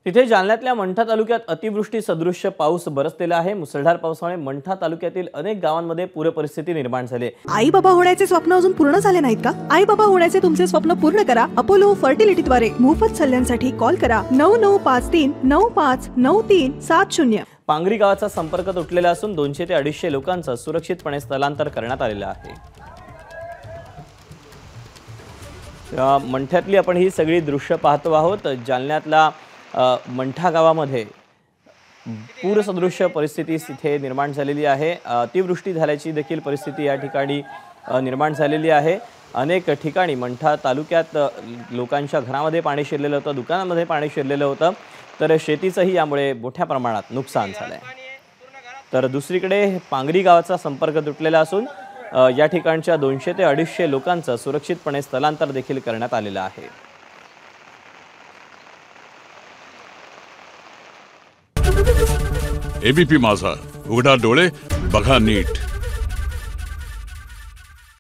तिथे जालन्यातल्या मंठा तालुक्यात अतिवृष्टी सदृश्य पाऊस बरसलेला आहे। मुसळधार पावसामुळे मंठा तालुक्यातील अनेक गावांमध्ये पूर परिस्थिती निर्माण झाली आहे। आई बाबा होण्याचे स्वप्न अजून पूर्ण झाले नाहीत का? आई बाबा होण्याचे तुमचे स्वप्न पूर्ण करा अपोलो फर्टिलिटीद्वारे। मोफत सल्ल्यांसाठी कॉल करा 9953959370। पांगरी गावाचा संपर्क तुटलेला असून 200 ते 250 लोकांचं सुरक्षितपणे स्थलांतर करण्यात आलेलं आहे। मंठ्यातली आपण ही सगळी दृश्य पाहतो आहोत। जालन्यातला मंठा गावामध्ये पूरसदृश्य परिस्थिती तिथे निर्माण झालेली आहे। अतिवृष्टी झाल्याची देखील परिस्थिती या ठिकाणी निर्माण झालेली आहे। अनेक ठिकाणी मंठा तालुक्यात लोकांच्या घरामध्ये पाणी शिरलेलं होतं, दुकानांमध्ये पाणी शिरलेलं होतं, तर शेतीचंही यामुळे मोठ्या प्रमाणात नुकसान झालंय। तर दुसरीकडे पांगरी गावाचा संपर्क तुटलेला असून या ठिकाणच्या 200 ते 250 लोकांचं सुरक्षितपणे स्थलांतर देखील करण्यात आलेलं आहे। एबीपी माझा, उघडा डोळे बघा नीट।